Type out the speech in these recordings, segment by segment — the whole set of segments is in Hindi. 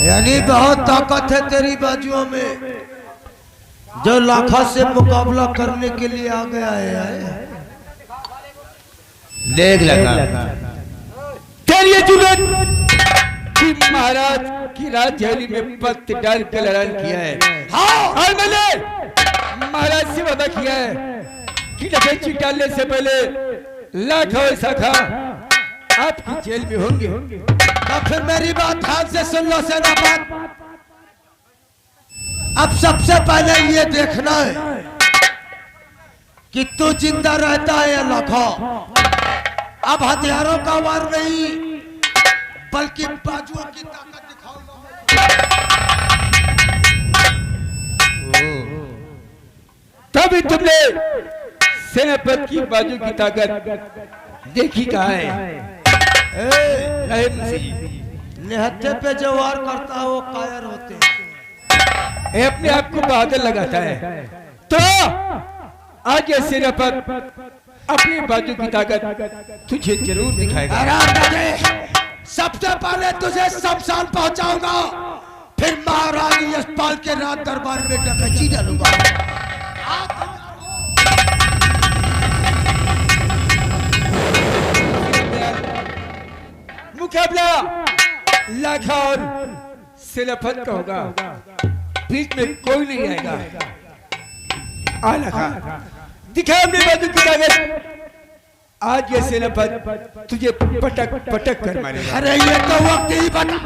यानी बहुत ताकत है तेरी बाजुओं में, जो लाखा से मुकाबला करने के लिए आ गया है। देख लगा तेरी जुर्रत कि महाराज की राजधानी में पत्ते डाल कर लड़ाई किया है। हाँ, और मैंने महाराज से वादा किया है कि डकैती डालने से पहले लाखा और शाखा आपकी जेल में होंगे। तो फिर मेरी बात ध्यान से सुन लो सेनापति। अब सबसे पहले ये देखना है कि तू जिंदा रहता है या लाखा। अब हथियारों का वार नहीं बल्कि बाजुओं की ताकत दिखाऊंगा। तभी तुमने सेनापति की बाजू की ताकत देखी कहा है? निहत्थे पे जो वार करता है वो कायर होते हैं। अपने आप को बहादुर लगाता है। तो आज ये सेनापति अपनी बाजू की ताकत तुझे जरूर दिखाएगा। सबसे पहले तुझे शमशान पहुंचाऊंगा, फिर महाराज यशपाल के राज दरबार में डकैती डालूंगा। मुकाबला लाखा और सेनापति का होगा, बीच में कोई नहीं आएगा। आ लाखा, दिखा अपनी बाजू की ताकत। आज ये सेनापति तुझे पटक पटक कर मारेगा। अरे ये तो वक्त ही बता।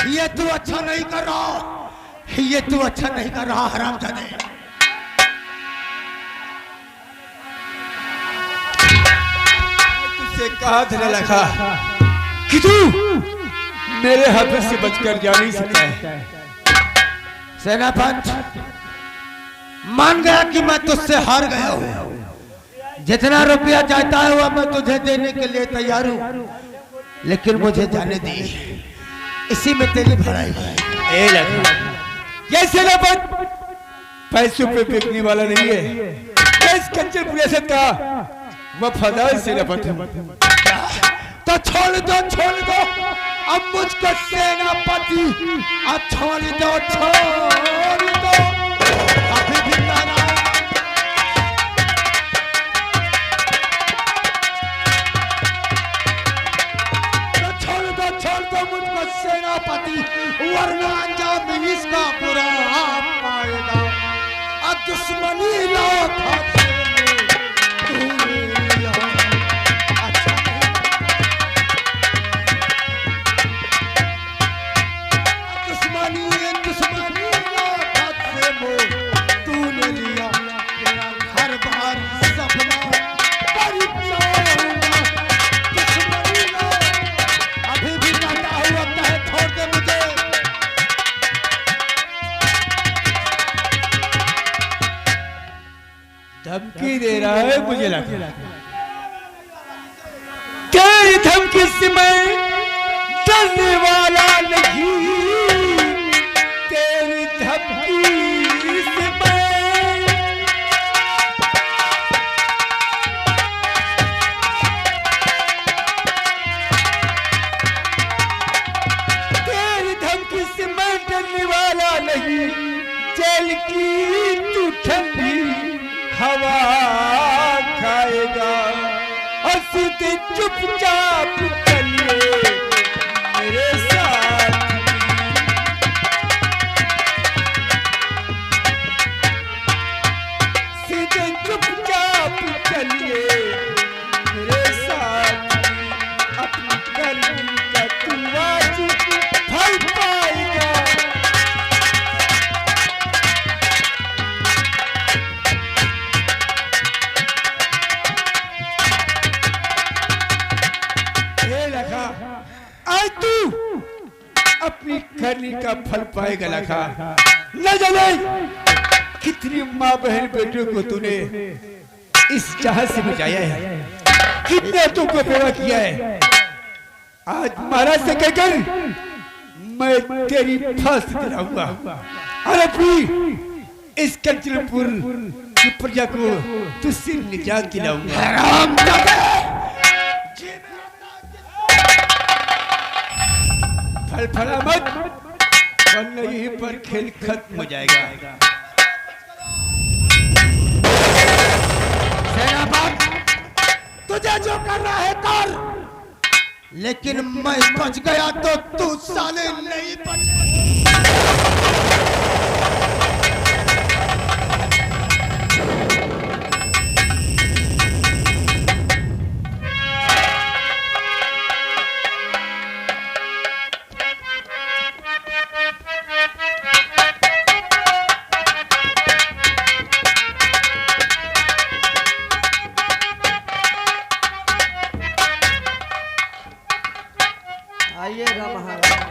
ये तू अच्छा नहीं कर रहा, ये तू अच्छा नहीं कर रहा हरामजादे। तुझसे कहा था लखा कि तू मेरे हाथों से बचकर जा नहीं सकता है। सेनापति मान गया कि मैं तुझसे हार गया हूं। जितना रुपया चाहता है वह मैं तुझे देने के लिए तैयार हूं, लेकिन मुझे जाने दे, इसी में तेरी भलाई है। ये सेनापति पैसों पे बिकने वाला नहीं है। इस कंचन पुलिसत का वफादार सेनापति। तो छोड़ दो अब मुझको सेनापति, अब छोड़ दो अभी भी छोड़ दो मुझको सेनापति, वरना अंजाम इसका बुरा पाएगा। अब दुश्मनी लाखा अभी भी रहा है मुझे लगा तेरी धमकी से मैं डरने वाला नहीं, तेरी धमकी से मैं डरने वाला नहीं, जेल की तू ठंडी हवा खाएगा और सीधे चुपचाप चलिए मेरे साथ। सीधे चुपचाप चलिए मेरे साथ, अपनी करनी का तू आज फल पाएगा। आज तू अपनी करनी का फल पाएगा लखा। न जाने कितनी माँ बहन बेटियों को तूने इस जहाज से बचाया है, कितने तुमको सेवा किया है। आज महाराज से कहकर मैं तेरी फांसी दिलाऊंगा और अपनी इस कंचनपुर की प्रजा को तुझसे निजात दिलाऊंगा। फल फला मत, वरना यहीं पर खेल खत्म हो जाएगा। सेनापति, तुझे जो करना है कर, लेकिन मैं बच गया तो तू साले नहीं बचे। आइएगा महाराज।